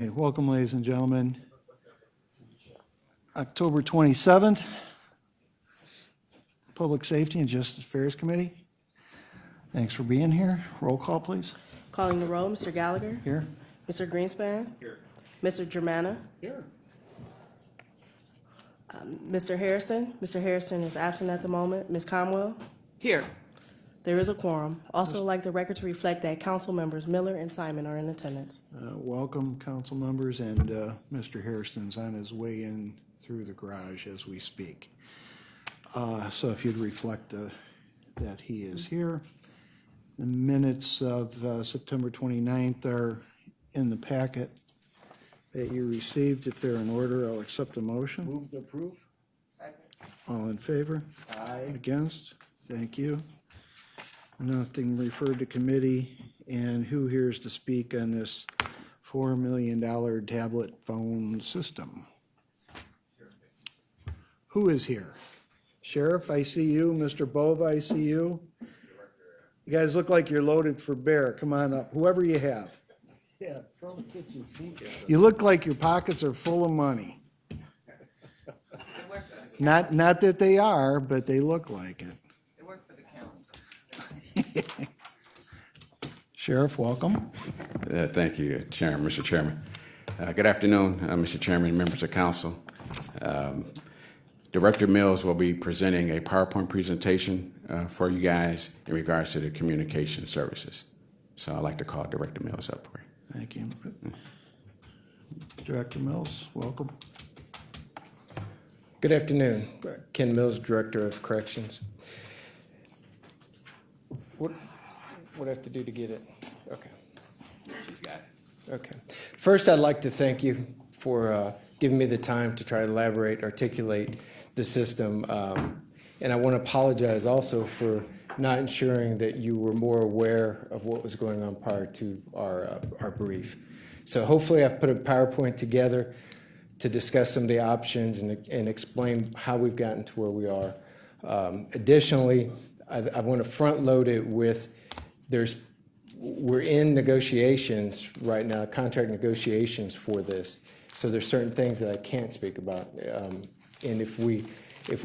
Okay, welcome, ladies and gentlemen. October 27th, Public Safety and Justice Affairs Committee. Thanks for being here. Roll call, please. Calling the roll, Mr. Gallagher. Here. Mr. Greenspan. Here. Mr. Germana. Here. Mr. Harrison. Mr. Harrison is absent at the moment. Ms. Conwell. Here. There is a quorum. Also like the record to reflect that council members Miller and Simon are in attendance. Welcome, council members, and Mr. Harrison's on his way in through the garage as we speak. So if you'd reflect that he is here. The minutes of September 29th are in the packet that you received. If they're in order, I'll accept the motion. Move to approve. Second. All in favor? Aye. Against? Thank you. Nothing referred to committee. And who here is to speak on this $4 million tablet phone system? Who is here? Sheriff, I see you. Mr. Bova, I see you. You guys look like you're loaded for bear. Come on up, whoever you have. Yeah, throw the kitchen sink at You look like your pockets are full of money. Not that they are, but they look like it. It worked for the calendar. Sheriff, welcome. Thank you, Mr. Chairman. Good afternoon, Mr. Chairman, members of council. Director Mills will be presenting a PowerPoint presentation for you guys in regards to the communication services. So I'd like to call Director Mills up for you. Thank you. Director Mills, welcome. Good afternoon. Ken Mills, Director of Corrections. What do I have to do to get it? Okay. She's got it. Okay. First, I'd like to thank you for giving me the time to try to elaborate, articulate the system. And I want to apologize also for not ensuring that you were more aware of what was going on prior to our brief. So hopefully I've put a PowerPoint together to discuss some of the options and explain how we've gotten to where we are. Additionally, I want to front load it with we're in negotiations right now, contract negotiations for this. So there's certain things that I can't speak about. And if we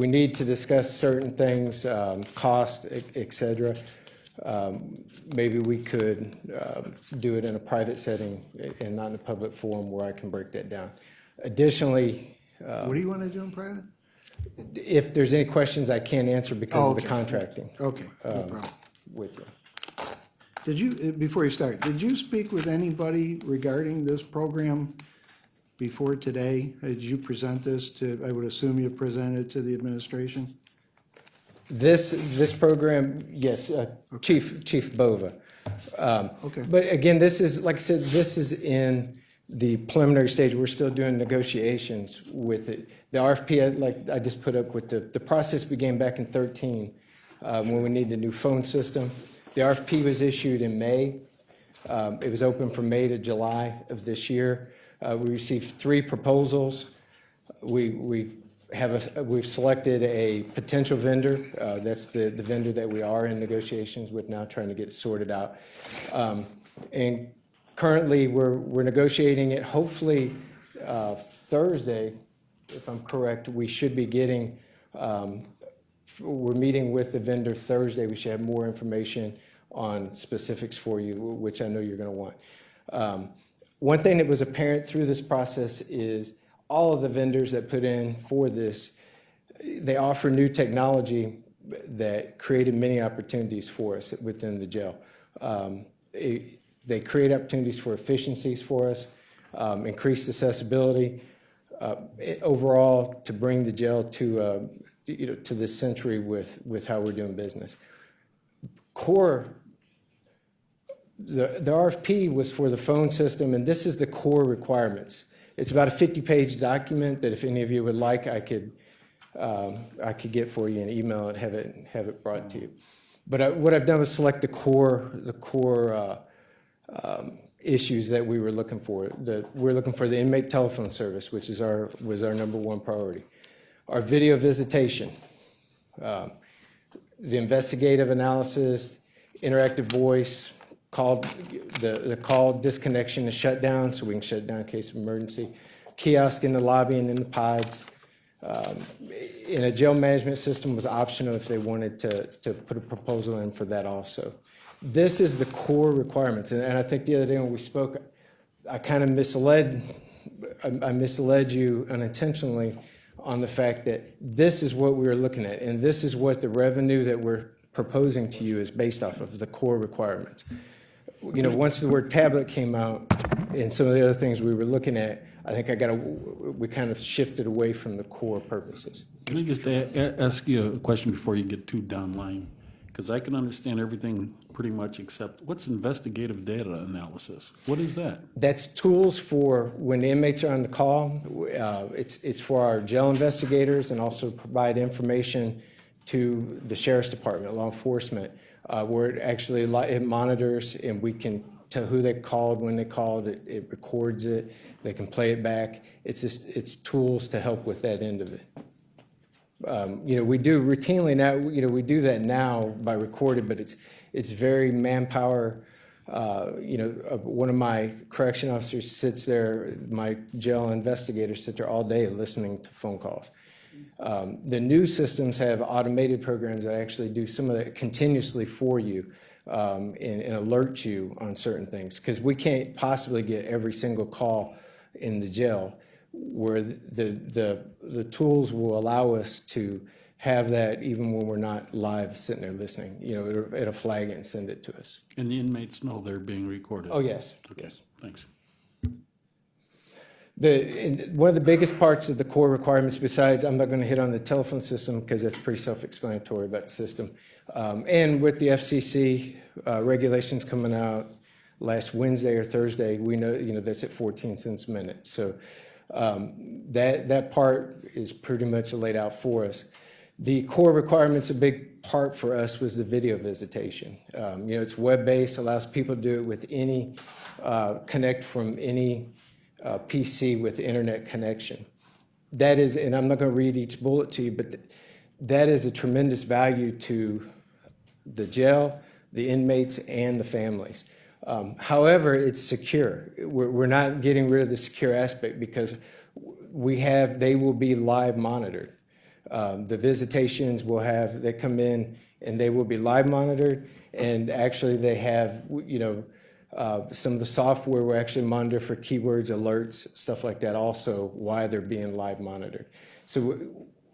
need to discuss certain things, cost, et cetera, maybe we could do it in a private setting and not in a public forum where I can break that down. Additionally, What do you want to do in private? if there's any questions I can't answer because of the Okay. contracting Okay, no problem. with you. Did you, before you start, did you speak with anybody regarding this program before today? Did you present this to, I would assume you presented to the administration? This program, yes, Chief Bova. Okay. But again, this is, like I said, this is in the preliminary stage. We're still doing negotiations with it. The RFP, like I just put up with the process began back in 2013 when we needed a new phone system. The RFP was issued in May. It was open from May to July of this year. We received 3 proposals. We've selected a potential vendor. That's the vendor that we are in negotiations with now, trying to get it sorted out. And currently, we're negotiating it. Hopefully, Thursday, if I'm correct, we should be getting. We're meeting with the vendor Thursday. We should have more information on specifics for you, which I know you're going to want. One thing that was apparent through this process is all of the vendors that put in for this, they offer new technology that created many opportunities for us within the jail. They create opportunities for efficiencies for us, increased accessibility, overall to bring the jail to to this century with how we're doing business. Core. The RFP was for the phone system, and this is the core requirements. It's about a 50-page document that if any of you would like, I could get for you and email it, have it brought to you. But what I've done was select the core issues that we were looking for. We're looking for the inmate telephone service, which was our #1 priority. Our video visitation, the investigative analysis, interactive voice, the call disconnection and shutdown, so we can shut it down in case of emergency. Kiosk in the lobby and in the pods. In a jail management system was optional if they wanted to put a proposal in for that also. This is the core requirements, and I think the other day when we spoke, I kind of misled you unintentionally on the fact that this is what we were looking at, and this is what the revenue that we're proposing to you is based off of, the core requirements. You know, once the word tablet came out and some of the other things we were looking at, I think we kind of shifted away from the core purposes. Can I just ask you a question before you get too downline? Because I can understand everything pretty much except what's investigative data analysis? What is that? That's tools for when the inmates are on the call. It's for our jail investigators and also provide information to the sheriff's department, law enforcement, where it monitors and we can tell who they called, when they called, it records it, they can play it back. It's tools to help with that end of it. You know, we do routinely now, you know, we do that now by recorded, but it's very manpower. You know, one of my correction officers sits there, my jail investigators sit there all day listening to phone calls. The new systems have automated programs that actually do some of that continuously for you and alert you on certain things, because we can't possibly get every single call in the jail, where the tools will allow us to have that even when we're not live sitting there listening. You know, it'll flag it and send it to us. And the inmates know they're being recorded? Oh, yes. Okay, Yes. thanks. One of the biggest parts of the core requirements, besides, I'm not going to hit on the telephone system because that's pretty self-explanatory about the system. And with the FCC regulations coming out last Wednesday or Thursday, we know, you know, that's at 14 cents a minute. So that part is pretty much laid out for us. The core requirements, a big part for us was the video visitation. You know, it's web-based, allows people to do it with any, connect from any PC with internet connection. That is, and I'm not going to read each bullet to you, but that is a tremendous value to the jail, the inmates, and the families. However, it's secure. We're not getting rid of the secure aspect because they will be live monitored. The visitations they come in and they will be live monitored, and actually they have, you know, some of the software will actually monitor for keywords, alerts, stuff like that also, why they're being live monitored. So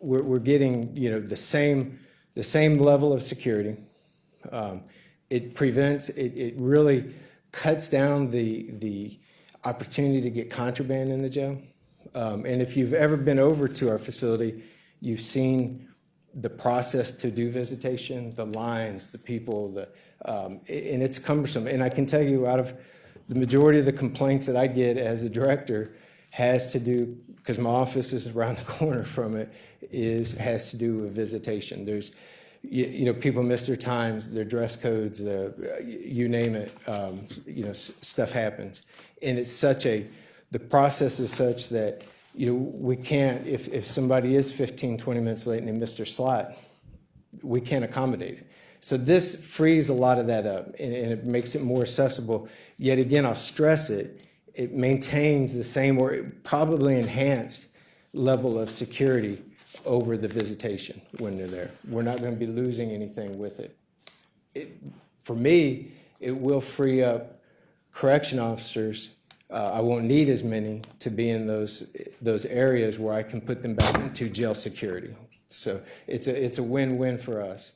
we're getting, you know, the same level of security. It prevents, it really cuts down the opportunity to get contraband in the jail. And if you've ever been over to our facility, you've seen the process to do visitation, the lines, the people, and it's cumbersome. And I can tell you, out of the majority of the complaints that I get as a director has to do, because my office is around the corner from it, has to do with visitation. There's, you know, people miss their times, their dress codes, you name it, you know, stuff happens. And it's the process is such that, you know, we can't, if somebody is 15, 20 minutes late and they miss their slot, we can't accommodate it. So this frees a lot of that up, and it makes it more accessible. Yet again, I'll stress it maintains the same or probably enhanced level of security over the visitation when they're there. We're not going to be losing anything with it. For me, it will free up correction officers. I won't need as many to be in those areas where I can put them back into jail security. So it's a win-win for us.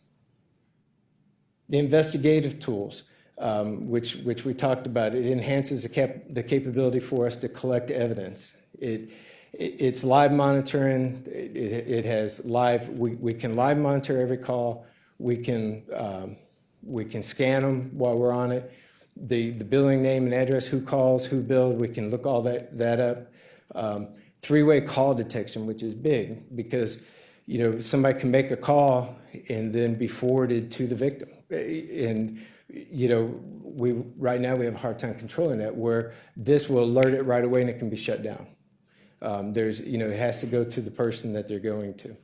The investigative tools, which we talked about, it enhances the capability for us to collect evidence. It's live monitoring. It has live. We can live monitor every call. We can scan them while we're on it. The billing name and address, who calls, who billed, we can look all that up. Three-way call detection, which is big because, you know, somebody can make a call and then be forwarded to the victim. And, you know, right now we have a hard time controlling that, where this will alert it right away and it can be shut down. You know, it has to go to the person that they're going to.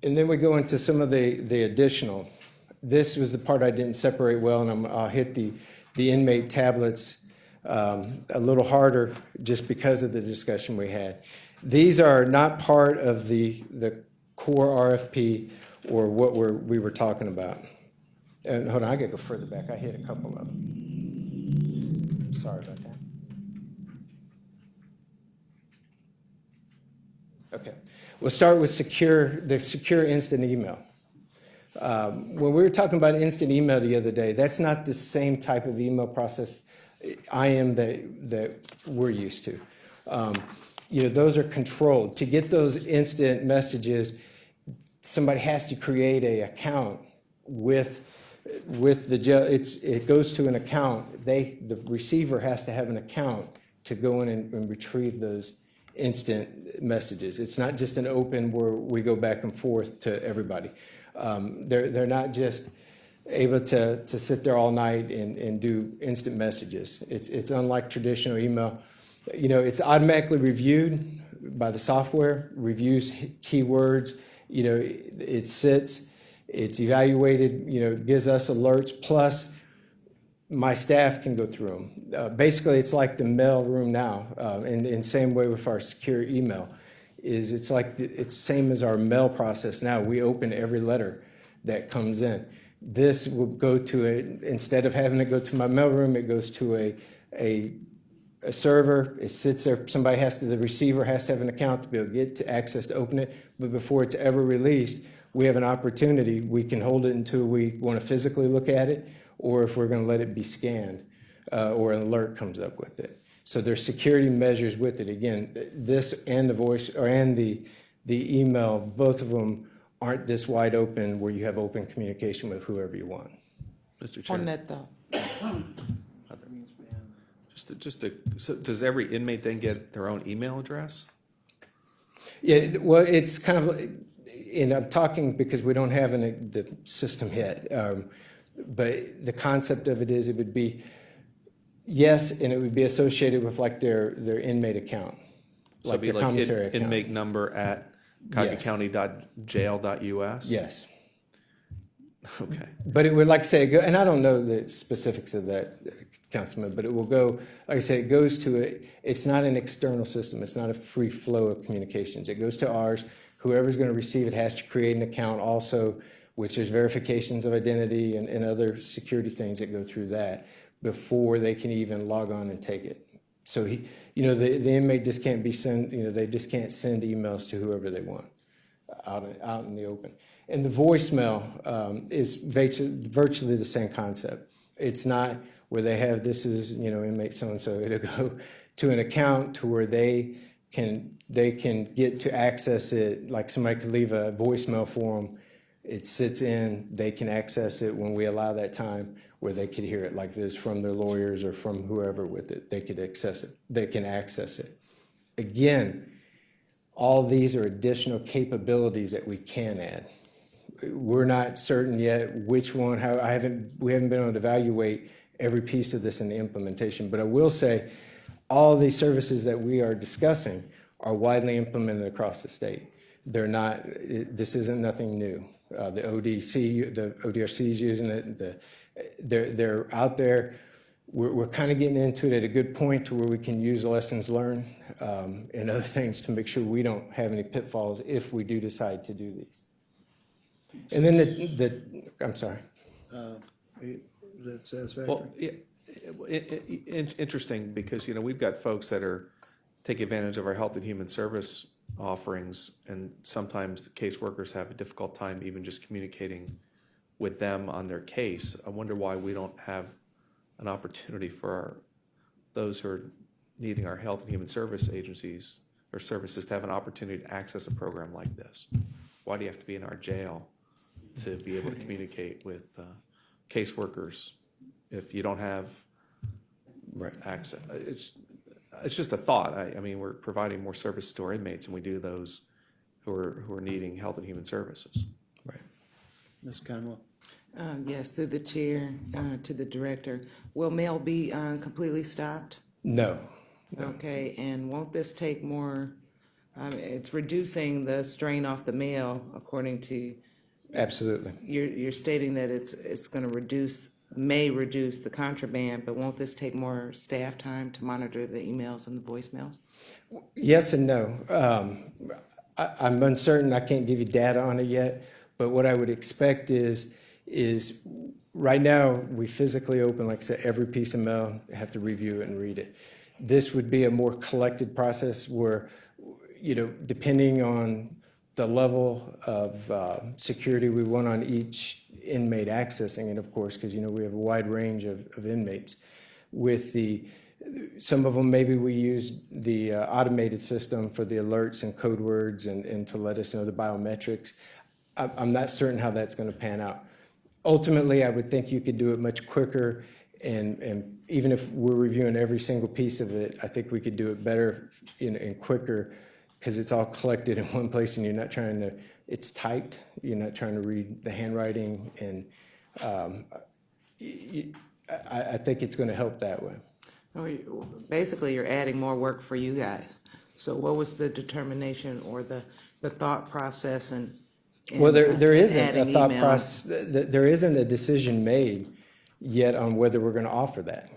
And then we go into some of the additional. This was the part I didn't separate well, and I'll hit the inmate tablets a little harder just because of the discussion we had. These are not part of the core RFP or what we were talking about. And hold on, I gotta go further back. I hit a couple of them. Sorry about that. Okay, we'll start with the secure instant email. When we were talking about instant email the other day, that's not the same type of email process that we're used to. Those are controlled. To get those instant messages, somebody has to create an account with the jail. It goes to an account. The receiver has to have an account to go in and retrieve those instant messages. It's not just an open where we go back and forth to everybody. They're not just able to sit there all night and do instant messages. It's unlike traditional email. It's automatically reviewed by the software, reviews keywords. It sits, it's evaluated, gives us alerts, plus my staff can go through them. Basically, it's like the mail room now, and same way with our secure email. It's same as our mail process now. We open every letter that comes in. This will go to instead of having to go to my mailroom, it goes to a server. It sits there. The receiver has to have an account to be able to get to access to open it. But before it's ever released, we have an opportunity. We can hold it until we want to physically look at it, or if we're going to let it be scanned, or an alert comes up with it. So there's security measures with it. Again, this and the voice and the email, both of them aren't this wide open where you have open communication with whoever you want. Mr. Chair. On that thought. So does every inmate then get their own email address? Yeah, well, it's kind of, and I'm talking because we don't have the system yet, but the concept of it is it would be, yes, and it would be associated with like their inmate account, So like it'd be their commissary account. inmate number at countycounty.jail.us? Yes. Okay. But it would, like I say, and I don't know the specifics of that, Councilman, but it will go, like I say, it goes to it's not an external system. It's not a free flow of communications. It goes to ours. Whoever's going to receive it has to create an account also, which is verifications of identity and other security things that go through that before they can even log on and take it. So the inmate just can't they just can't send emails to whoever they want out in the open. And the voicemail is virtually the same concept. It's not where they have this is inmate so and so. It'll go to an account to where they can get to access it. Like somebody could leave a voicemail for them. It sits in. They can access it when we allow that time where they could hear it, like this from their lawyers or from whoever with it. They could access it. They can access it. Again, all these are additional capabilities that we can add. We're not certain yet which one. We haven't been able to evaluate every piece of this in the implementation. But I will say, all these services that we are discussing are widely implemented across the state. They're not. This isn't nothing new. The ODRC is using it. They're out there. We're kind of getting into it at a good point to where we can use lessons learned and other things to make sure we don't have any pitfalls if we do decide to do these. And then I'm sorry. Is that satisfactory? Well, interesting because, we've got folks that take advantage of our health and human service offerings, and sometimes the caseworkers have a difficult time even just communicating with them on their case. I wonder why we don't have an opportunity for those who are needing our health and human service agencies or services to have an opportunity to access a program like this. Why do you have to be in our jail to be able to communicate with caseworkers if you don't have access? It's just a thought. I mean, we're providing more service to our inmates, and we do those who are needing health and human services. Right. Ms. Conwell? Yes, through the chair, to the director. Will mail be completely stopped? No. Okay, and won't this take more It's reducing the strain off the mail, according to, Absolutely. you're stating that it's gonna may reduce the contraband, but won't this take more staff time to monitor the emails and the voicemails? Yes and no. I'm uncertain, I can't give you data on it yet, but what I would expect is right now, we physically open, like I said, every piece of mail, have to review it and read it. This would be a more collected process where, depending on the level of security we want on each inmate accessing it, of course, because, we have a wide range of inmates. Some of them, maybe we use the automated system for the alerts and code words and to let us know the biometrics. I'm not certain how that's going to pan out. Ultimately, I would think you could do it much quicker, and even if we're reviewing every single piece of it, I think we could do it better and quicker because it's all collected in one place and you're not trying to, it's typed, you're not trying to read the handwriting, and I think it's going to help that way. Basically, you're adding more work for you guys. So what was the determination or the thought process and Well, there isn't a adding thought emails? process, there isn't a decision made yet on whether we're going to offer that.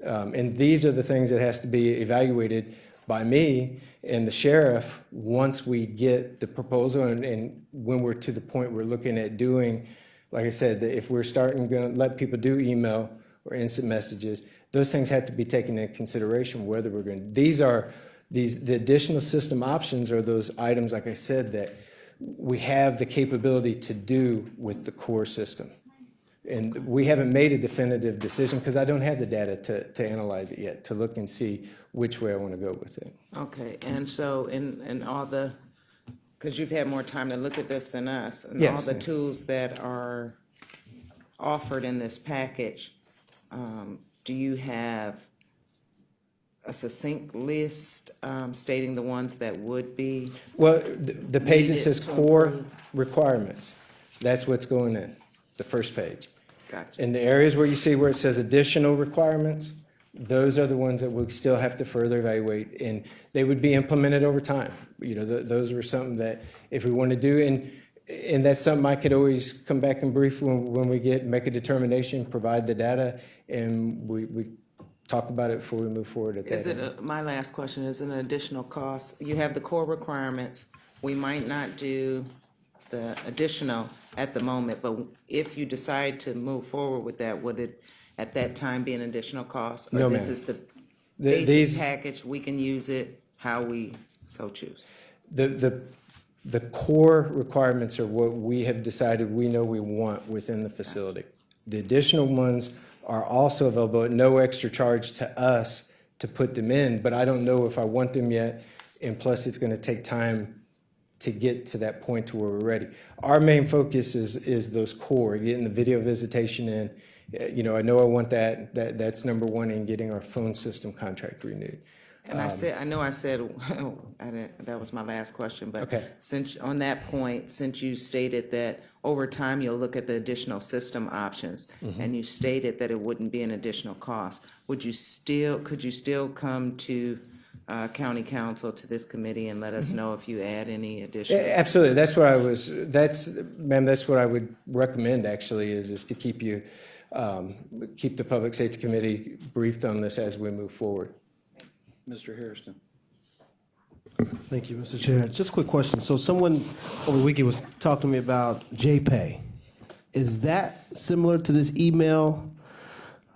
And these are the things that has to be evaluated by me and the sheriff once we get the proposal and when we're to the point we're looking at doing, like I said, that if we're going to let people do email or instant messages, those things have to be taken into consideration whether we're going to, the additional system options are those items, like I said, that we have the capability to do with the core system. And we haven't made a definitive decision because I don't have the data to analyze it yet, to look and see which way I want to go with it. Okay, and so in all the, because you've had more time to look at this than us, and Yes, all the ma'am. tools that are offered in this package, do you have a succinct list stating the ones that would be? Well, the page that Needed says to core improve. requirements, that's what's going in, the first page. Gotcha. In the areas where you see where it says additional requirements, those are the ones that we'll still have to further evaluate, and they would be implemented over time. Those were something that if we want to do, and that's something I could always come back and brief when we make a determination, provide the data, and we talk about it before we move forward at that. Is it, my last question, is it an additional cost? You have the core requirements. We might not do the additional at the moment, but if you decide to move forward with that, would it at that time be an additional cost? No, Or this ma'am. is the These- basic package, we can use it how we so choose? The core requirements are what we have decided we know we want within the facility. The additional ones are also available at no extra charge to us to put them in, but I don't know if I want them yet, and plus it's going to take time to get to that point to where we're ready. Our main focus is those core, getting the video visitation in. I know I want that's number one, in getting our phone system contract renewed. And I said, that was my last question, but Okay. since, on that point, since you stated that over time you'll look at the additional system options, and you stated that it wouldn't be an additional cost, could you still come to county council, to this committee, and let us know if you add any additional? Yeah, absolutely. That's what I would recommend actually is to keep the Public Safety Committee briefed on this as we move forward. Mr. Hairston. Thank you, Mr. Chair. Just a quick question. So someone over the weekend was talking to me about JPay. Is that similar to this email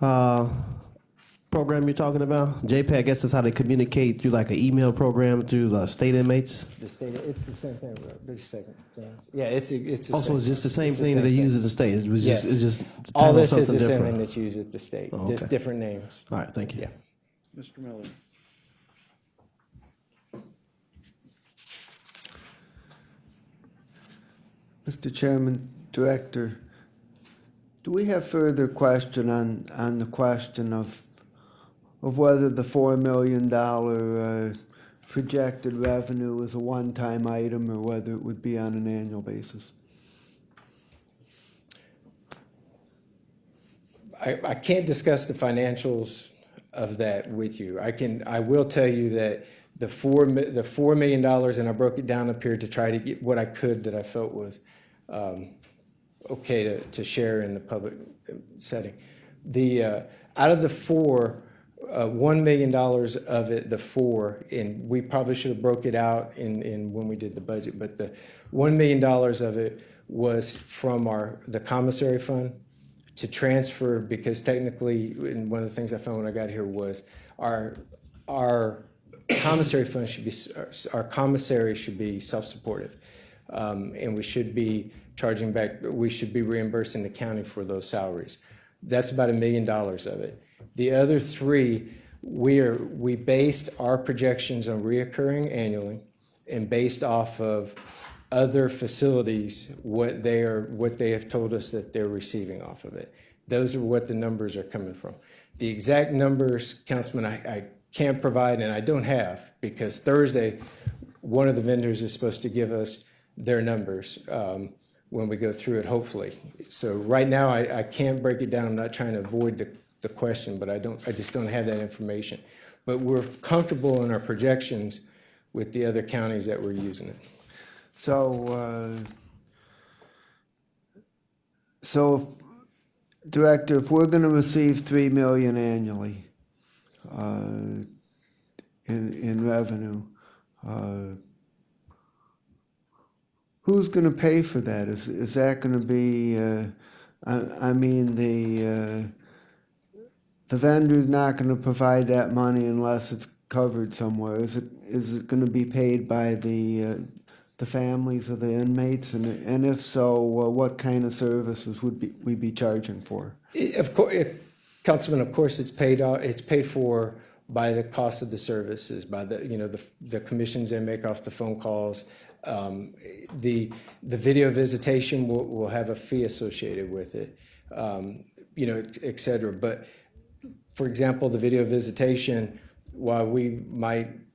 program you're talking about? JPay, I guess that's how they communicate through like an email program through the state inmates? It's the same thing. Just a second. Yeah, it's the Also, same. it's just the same It's the thing that they same use at the state. It was Yes. just, it's just All titled this is the something same thing different. that's used at the state, Oh, just okay. different names. All right, thank you. Yeah. Mr. Miller. Mr. Chairman, Director, do we have further question on the question of whether the $4 million projected revenue is a one-time item or whether it would be on an annual basis? I can't discuss the financials of that with you. I will tell you that The $4 million, and I broke it down up here to try to get what I could that I felt was okay to share in the public setting. Out of the four, $1 million of it, the four, and we probably should have broke it out in when we did the budget, but the $1 million of it was from the commissary fund to transfer, because technically, and one of the things I found when I got here was our commissary fund should be, our commissary should be self-supportive. And we should be charging back, we should be reimbursing the county for those salaries. That's about $1 million of it. The other three, we based our projections on reoccurring annually and based off of other facilities, what they have told us that they're receiving off of it. Those are what the numbers are coming from. The exact numbers, Councilman, I can't provide, and I don't have, because Thursday, one of the vendors is supposed to give us their numbers when we go through it, hopefully. So right now, I can't break it down. I'm not trying to avoid the question, but I just don't have that information. But we're comfortable in our projections with the other counties that we're using it. So, Director, if we're going to receive $3 million annually in revenue, who's going to pay for that? Is that going to be? I mean, the vendor's not going to provide that money unless it's covered somewhere. Is it going to be paid by the families of the inmates? And if so, what kind of services would we be charging for? Of course, Councilman, of course, it's paid for by the cost of the services, by the commissions they make off the phone calls. The video visitation will have a fee associated with it, et cetera. But for example, the video visitation, while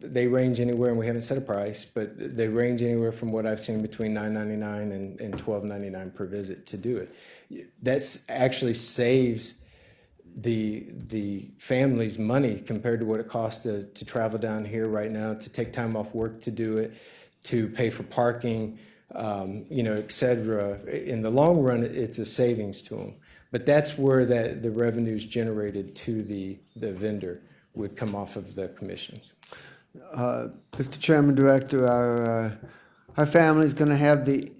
they range anywhere, and we haven't set a price, but they range anywhere from what I've seen between $9.99 and $12.99 per visit to do it. That's actually saves the families money compared to what it costs to travel down here right now, to take time off work to do it, to pay for parking, et cetera. In the long run, it's a savings to them. But that's where the revenues generated to the vendor would come off of the commissions. Mr. Chairman, Director, our family's going to have the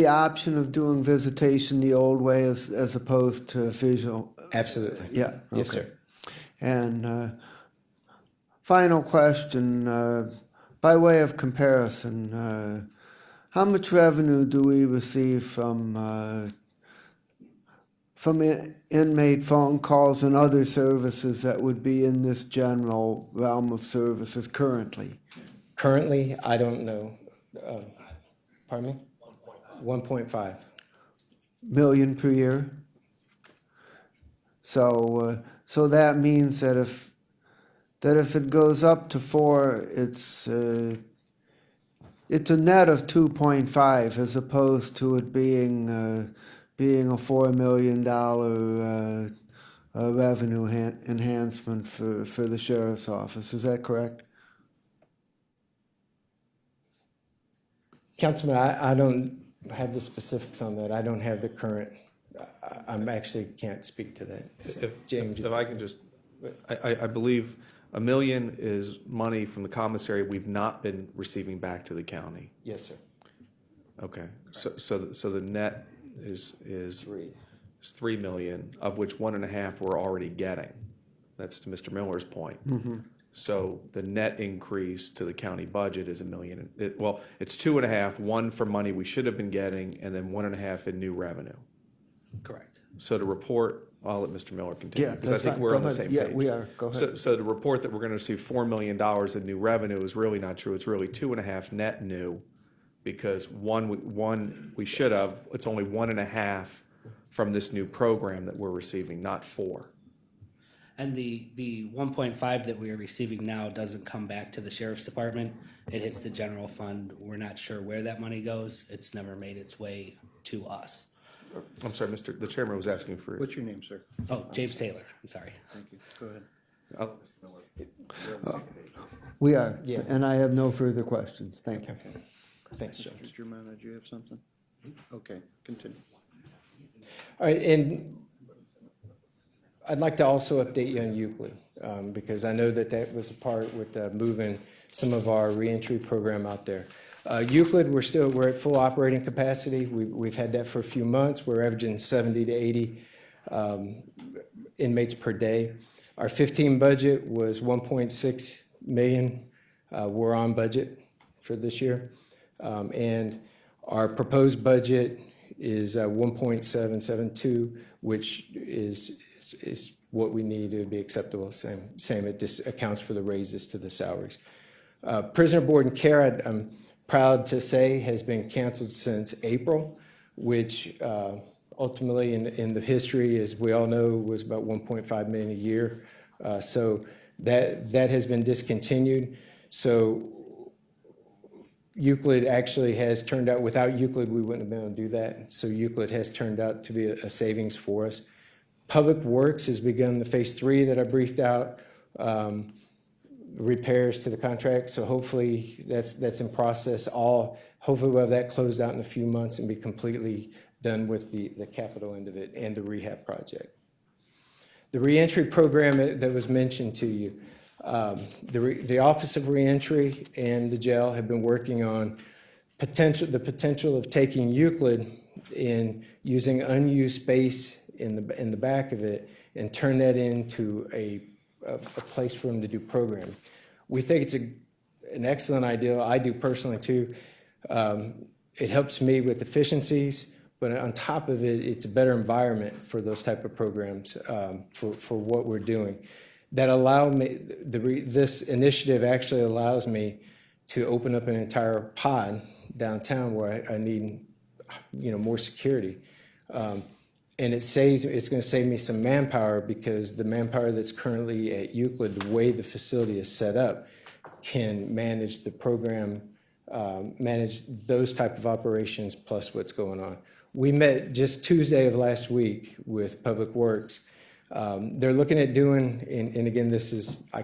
option of doing visitation the old way as opposed to visual. Absolutely. Yeah. Yes, okay. sir. And final question, by way of comparison, how much revenue do we receive from inmate phone calls and other services that would be in this general realm of services currently? Currently, I don't know. Pardon me? 1.5 million per year. So that means that if it goes up to 4, it's a net of 2.5 as opposed to it being a $4 million revenue enhancement for the sheriff's office. Is that correct? Councilman, I don't have the specifics on that. I don't have the current. I actually can't speak to that. So, James, If I can just, I believe $1 million is money from the commissary we've not been receiving back to the county. yes, sir. Okay, so the net is 3 million, of which 1.5 we're already getting. That's to Mr. Miller's point. Mm-hmm. So the net increase to the county budget is $1 million. It's 2.5, 1 for money we should have been getting, and then 1.5 in new revenue. Correct. So to report, I'll let Mr. Miller continue, Yeah, because I that's think fine. we're Go on the ahead. same Yeah, page. we are. Go ahead. So to report that we're going to receive $4 million in new revenue is really not true. It's really 2.5 net new, because one we should have. It's only 1.5 from this new program that we're receiving, not 4. And the 1.5 that we are receiving now doesn't come back to the sheriff's department. It hits the general fund. We're not sure where that money goes. It's never made its way to us. I'm sorry, the chairman was asking for. What's your name, sir? Oh, James Taylor. I'm sorry. Thank you. Go ahead. Oh, Mr. Miller, we're on the same page. We are. Yeah. And I have no further questions. Thank you. Thanks, Jones. Mr. Germano, do you have something? Okay, continue. All right, and I'd like to also update you on Euclid, because I know that that was a part with moving some of our reentry program out there. Euclid, we're at full operating capacity. We've had that for a few months. We're averaging 70 to 80 inmates per day. Our 15 budget was 1.6 million. We're on budget for this year. And our proposed budget is 1.772, which is what we need to be acceptable. Same, it just accounts for the raises to the salaries. Prisoner board and care, I'm proud to say, has been canceled since April, which ultimately in the history, as we all know, was about 1.5 million a year. So that has been discontinued. So Euclid actually has turned out, without Euclid, we wouldn't have been able to do that. So Euclid has turned out to be a savings for us. Public Works has begun the phase 3 that I briefed out, repairs to the contract. So hopefully that's in process. Hopefully we'll have that closed out in a few months and be completely done with the capital end of it and the rehab project. The reentry program that was mentioned to you, the Office of Reentry and the jail have been working on the potential of taking Euclid and using unused space in the back of it and turn that into a place for them to do programming. We think it's an excellent idea. I do personally too. It helps me with efficiencies, but on top of it, it's a better environment for those type of programs for what we're doing. That allow me, this initiative actually allows me to open up an entire pod downtown where I need, more security. And it's going to save me some manpower, because the manpower that's currently at Euclid, the way the facility is set up, can manage the program, manage those type of operations plus what's going on. We met just Tuesday of last week with Public Works. They're looking at doing, and again, I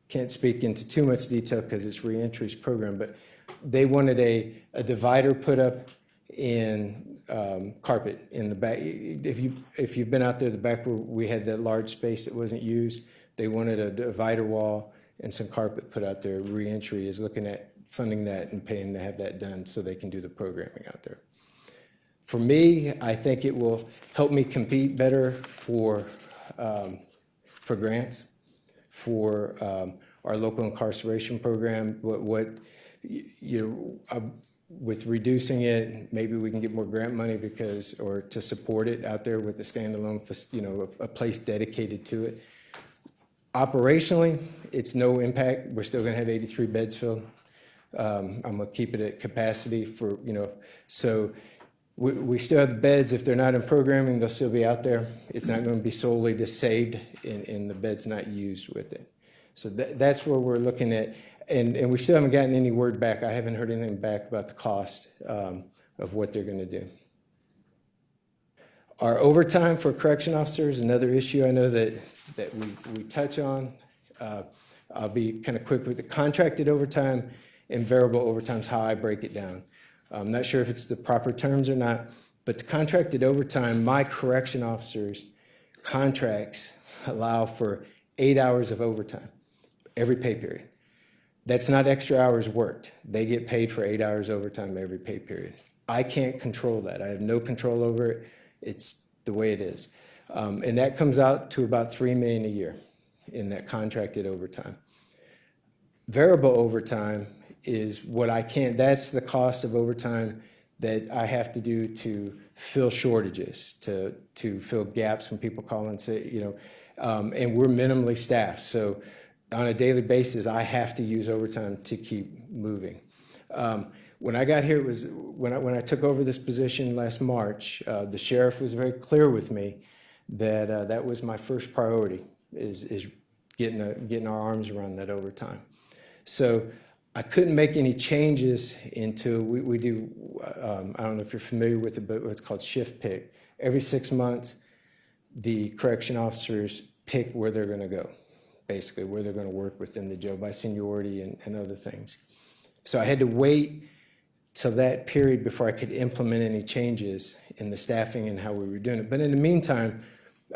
can't speak into too much detail because it's reentry's program, but they wanted a divider put up in carpet in the back. If you've been out there, the back where we had that large space that wasn't used, they wanted a divider wall and some carpet put out there. Reentry is looking at funding that and paying to have that done so they can do the programming out there. For me, I think it will help me compete better for grants, for our local incarceration program. With reducing it, maybe we can get more grant money or to support it out there with a standalone, a place dedicated to it. Operationally, it's no impact. We're still going to have 83 beds filled. I'm going to keep it at capacity so we still have the beds. If they're not in programming, they'll still be out there. It's not going to be solely just saved and the bed's not used with it. So that's where we're looking at. And we still haven't gotten any word back. I haven't heard anything back about the cost of what they're going to do. Our overtime for correction officers, another issue I know that we touch on. I'll be kind of quick with the contracted overtime and variable overtime is how I break it down. I'm not sure if it's the proper terms or not, but the contracted overtime, my correction officers' contracts allow for 8 hours of overtime every pay period. That's not extra hours worked. They get paid for 8 hours overtime every pay period. I can't control that. I have no control over it. It's the way it is. And that comes out to about $3 million a year in that contracted overtime. Variable overtime is that's the cost of overtime that I have to do to fill shortages, to fill gaps when people call and say, and we're minimally staffed. So on a daily basis, I have to use overtime to keep moving. When I got here, it was when I took over this position last March, the sheriff was very clear with me that that was my first priority, is getting our arms around that overtime. So I couldn't make any changes until we do, I don't know if you're familiar with it, but what's called shift pick. Every 6 months, the correction officers pick where they're going to go basically, where they're going to work within the jail by seniority and other things. So I had to wait till that period before I could implement any changes in the staffing and how we were doing it. But in the meantime,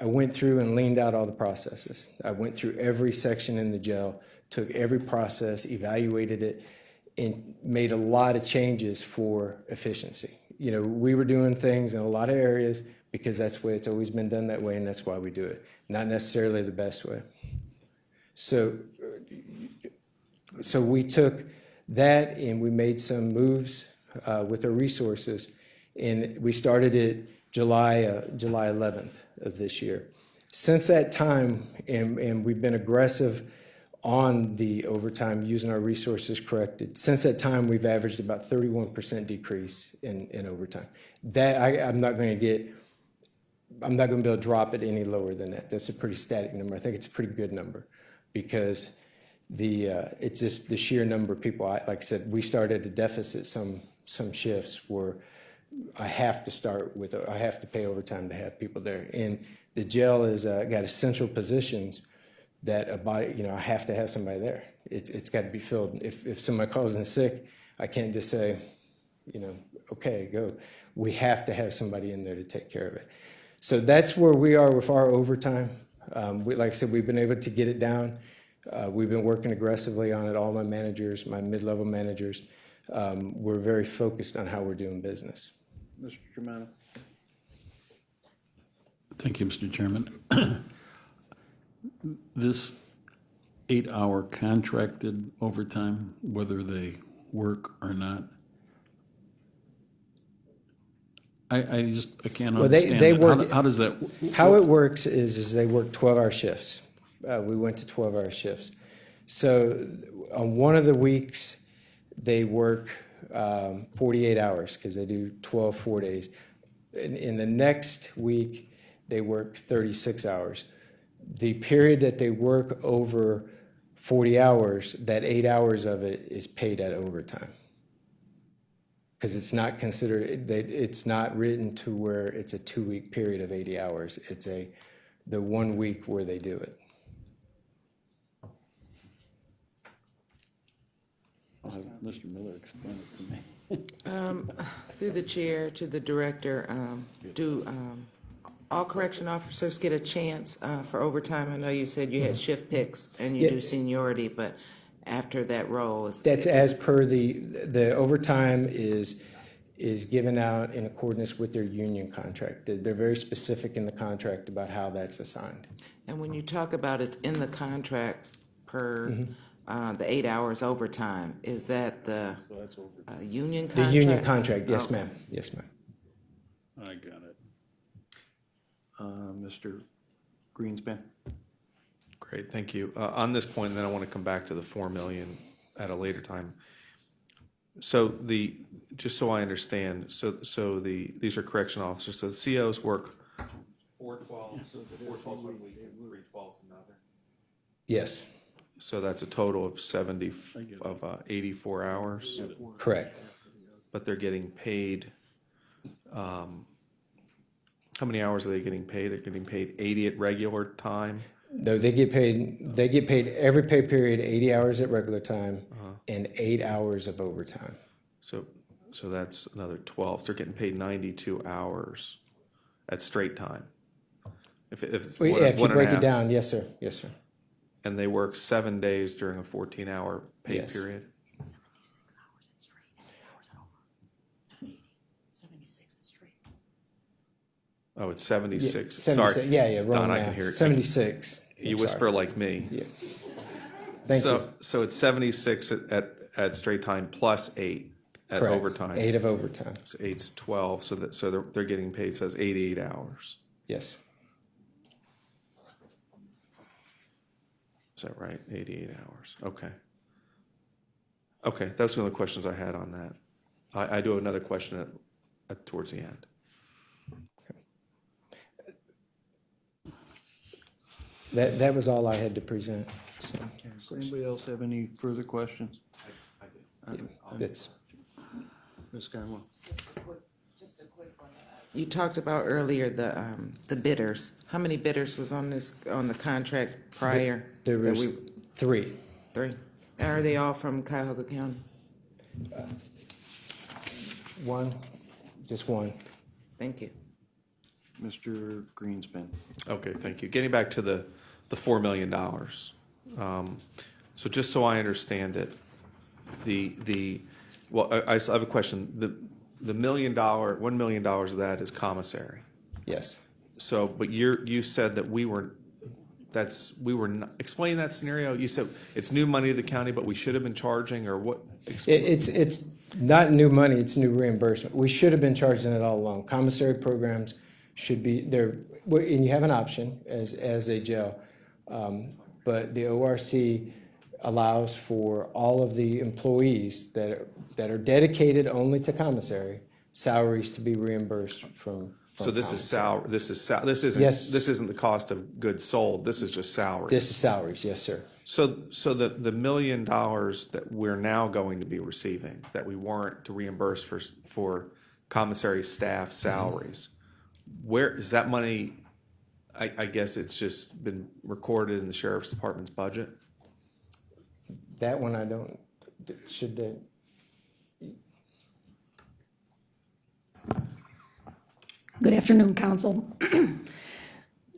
I went through and leaned out all the processes. I went through every section in the jail, took every process, evaluated it, and made a lot of changes for efficiency. You know, we were doing things in a lot of areas because that's the way it's always been done that way, and that's why we do it. Not necessarily the best way. So we took that and we made some moves with our resources, and we started it July 11th of this year. Since that time, and we've been aggressive on the overtime, using our resources corrected. Since that time, we've averaged about 31% decrease in overtime. That I'm not going to be able to drop it any lower than that. That's a pretty static number. I think it's a pretty good number because it's just the sheer number of people. Like I said, we started at a deficit some shifts where I have to pay overtime to have people there. And the jail is got essential positions that I have to have somebody there. It's got to be filled. If somebody calls in sick, I can't just say, okay, go. We have to have somebody in there to take care of it. So that's where we are with our overtime. Like I said, we've been able to get it down. We've been working aggressively on it. All my managers, my mid-level managers, we're very focused on how we're doing business. Mr. Germano. Thank you, Mr. Chairman. This 8-hour contracted overtime, whether they work or not, I can't Well, understand they it. work. How does that? How it works is they work 12-hour shifts. We went to 12-hour shifts. So on one of the weeks, they work 48 hours because they do 12 4 days. In the next week, they work 36 hours. The period that they work over 40 hours, that 8 hours of it is paid at overtime. Because it's not considered, it's not written to where it's a 2-week period of 80 hours. It's the 1 week where they do it. I'll have Mr. Miller explain it to me. Through the chair to the director, do all correction officers get a chance for overtime? I know you said you had shift picks and you do seniority, but after that role That's as per the overtime is given out in accordance with their union contract. They're very specific in the contract about how that's assigned. And when you talk about it's in the contract per the 8 hours overtime, is that the union contract? The union contract, yes, Okay. ma'am. Yes, ma'am. I got it. Mr. Greenspan. Great, thank you. On this point, and then I want to come back to the 4 million at a later time. So just so I understand, these are correction officers. So the COs work 4 12s, 4 12s 1 week, and 3 12s another. Yes, So that's a total of 84 hours. correct. But they're getting paid. How many hours are they getting paid? They're getting paid 80 at regular time. No, they get paid every pay period 80 hours at regular time and 8 hours of overtime. So that's another 12. So they're getting paid 92 hours at straight time. If it's Well, one, yeah, if you one and a break it half. down, yes, sir. Yes, sir. And they work 7 days during a 14-hour pay Yes. period. Oh, it's 76. 76. Sorry. Yeah, wrong Don, math. I can hear it. 76. You I'm whisper sorry. like me. Yeah. Thank you. So it's 76 at straight time plus 8 at Correct. overtime. 8 of overtime. So 8's 12. So they're getting paid, says 88 hours. Yes. Is that right? 88 hours. Okay. Okay, those are the questions I had on that. I do have another question towards the end. That was all I had to present. So Does anybody else have any further questions? it's Ms. Conwell? Just a quick one. You talked about earlier the bidders. How many bidders was on the contract prior? There that was 3. 3. Are they all from Cuyahoga County? One, just one. Thank you. Mr. Greenspan. Okay, thank you. Getting back to the $4 million. So just so I understand it, well, I have a question. The $1 million of that is commissary. Yes. So, but you said that we were not, explain that scenario. You said it's new money to the county, but we should have been charging, or what? It's not new money, it's new reimbursement. We should have been charging it all along. Commissary programs should be there, and you have an option as a jail. But the ORC allows for all of the employees that are dedicated only to commissary salaries to be reimbursed from. So this is salary. This isn't. Yes. This isn't the cost of goods sold. This is just salaries. This is salaries, yes, sir. So the $1 million that we're now going to be receiving, that we weren't to reimburse for commissary staff salaries, where is that money? I guess it's just been recorded in the sheriff's department's budget. That one I don't. Should that? Good afternoon, Council.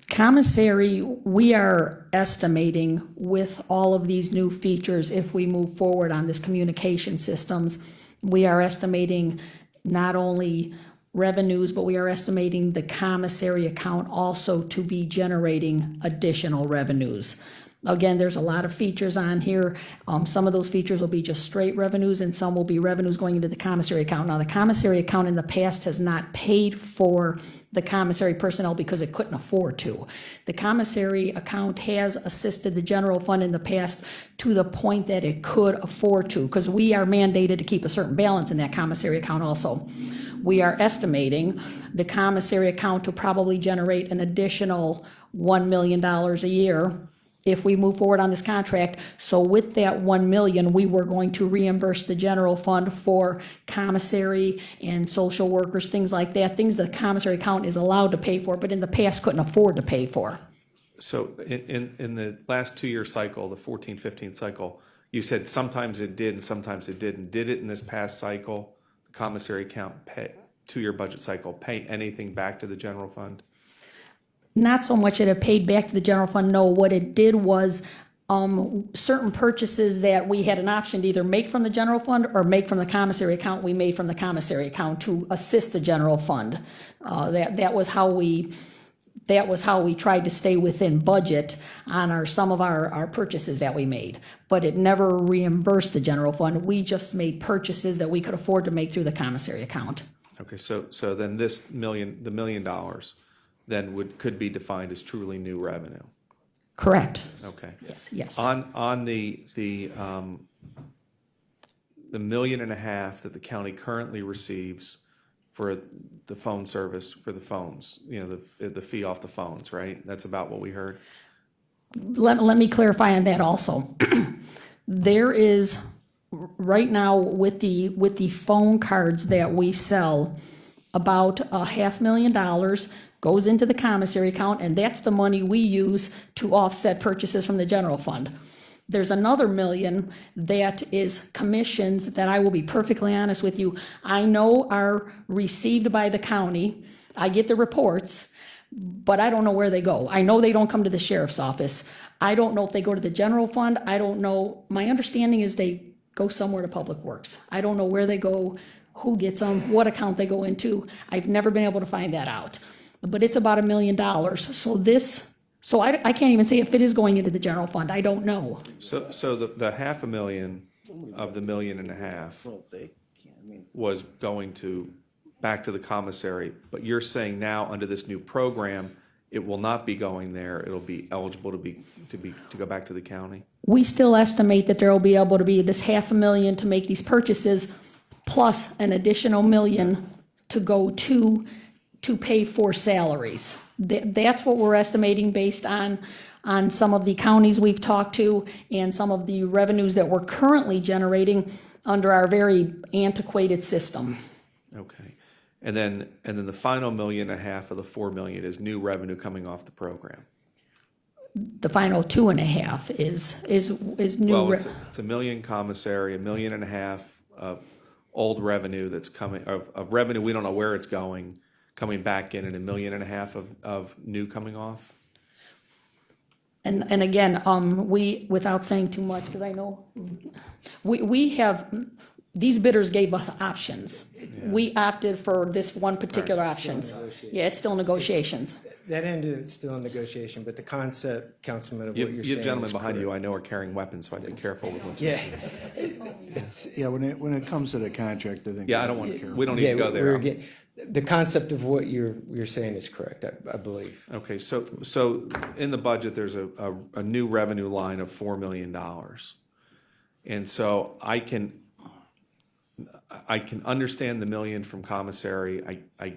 Commissary, we are estimating with all of these new features, if we move forward on this communication systems, we are estimating not only revenues, but we are estimating the commissary account also to be generating additional revenues. Again, there's a lot of features on here. Some of those features will be just straight revenues, and some will be revenues going into the commissary account. Now, the commissary account in the past has not paid for the commissary personnel because it couldn't afford to. The commissary account has assisted the general fund in the past to the point that it could afford to, because we are mandated to keep a certain balance in that commissary account also. We are estimating the commissary account to probably generate an additional $1 million a year if we move forward on this contract. So with that 1 million, we were going to reimburse the general fund for commissary and social workers, things like that, things the commissary account is allowed to pay for, but in the past couldn't afford to pay for. So in the last 2-year cycle, the 14-15 cycle, you said sometimes it did and sometimes it didn't. Did it in this past cycle, the commissary account pay, 2-year budget cycle, pay anything back to the general fund? Not so much that it paid back to the general fund. No, what it did was certain purchases that we had an option to either make from the general fund or make from the commissary account, we made from the commissary account to assist the general fund. That was how we tried to stay within budget on some of our purchases that we made. But it never reimbursed the general fund. We just made purchases that we could afford to make through the commissary account. Okay, so then the $1 million then could be defined as truly new revenue. Correct. Okay. Yes. On the $1.5 million that the county currently receives for the phone service for the phones, the fee off the phones, right? That's about what we heard. Let me clarify on that also. There is right now with the phone cards that we sell, about $500,000 goes into the commissary account, and that's the money we use to offset purchases from the general fund. There's another $1 million that is commissions that I will be perfectly honest with you, I know are received by the county. I get the reports, but I don't know where they go. I know they don't come to the sheriff's office. I don't know if they go to the general fund. I don't know. My understanding is they go somewhere to Public Works. I don't know where they go, who gets them, what account they go into. I've never been able to find that out. But it's about $1 million. So I can't even say if it is going into the general fund. I don't know. So the $500,000 of the $1.5 million was going back to the commissary, but you're saying now under this new program, it will not be going there. It'll be eligible to go back to the county. We still estimate that there will be able to be this $500,000 to make these purchases, plus an additional $1 million to go to pay for salaries. That's what we're estimating based on some of the counties we've talked to and some of the revenues that we're currently generating under our very antiquated system. Okay. And then the final 1.5 million of the 4 million is new revenue coming off the program. The final 2.5 is new. Well, it's a 1 million commissary, 1.5 million of old revenue that's coming, of revenue, we don't know where it's going, coming back in, and 1.5 million of new coming off. And again, we, without saying too much, because I know, we have, these bidders gave us options. We opted for this one particular options. Yeah, it's still negotiations. That end is still in negotiation, but the concept, Councilman, of You what you're you saying gentlemen is behind you, correct. I know, are carrying weapons, so I'd be careful with what you Yeah, say. it's, Yeah, when it comes to the contract, I think. Yeah, I don't want, we don't need yeah, to go there. the concept of what you're saying is correct, I believe. Okay, so in the budget, there's a new revenue line of $4 million. And so I can understand the million from commissary. I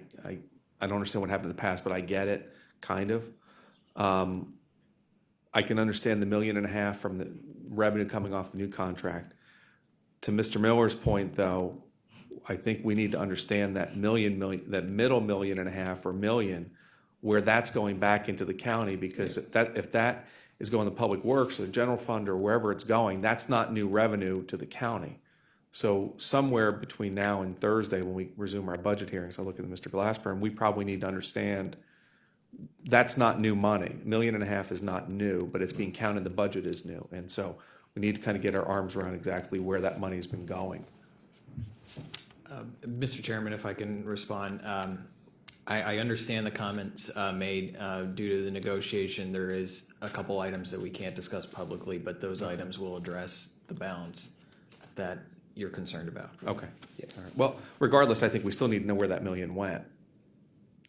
don't understand what happened in the past, but I get it, kind of. I can understand the 1.5 million from the revenue coming off the new contract. To Mr. Miller's point, though, I think we need to understand that that middle 1.5 million or million, where that's going back into the county, because if that is going to public works or the general fund or wherever it's going, that's not new revenue to the county. So somewhere between now and Thursday, when we resume our budget hearings, I look at Mr. Glassburn, we probably need to understand that's not new money. 1.5 million is not new, but it's being counted, the budget is new. And so we need to kind of get our arms around exactly where that money's been going. Mr. Chairman, if I can respond, I understand the comments made due to the negotiation. There is a couple items that we can't discuss publicly, but those items will address the balance that you're concerned about. Okay. All right. Well, regardless, I think we still need to know where that million went.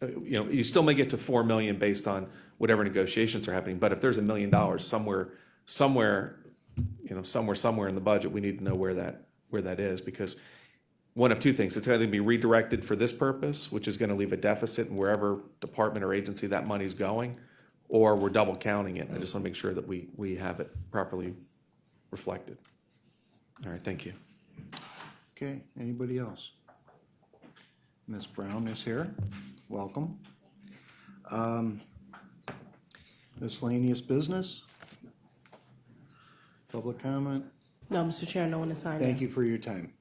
You know, you still may get to 4 million based on whatever negotiations are happening, but if there's $1 million somewhere in the budget, we need to know where that is, because one of two things: it's going to be redirected for this purpose, which is going to leave a deficit in wherever department or agency that money's going, or we're double counting it. I just want to make sure that we have it properly reflected. All right, thank you. Okay, anybody else? Ms. Brown is here. Welcome. Miscellaneous business? Public comment? No, Mr. Chair, no one is signed in. Thank you for your time.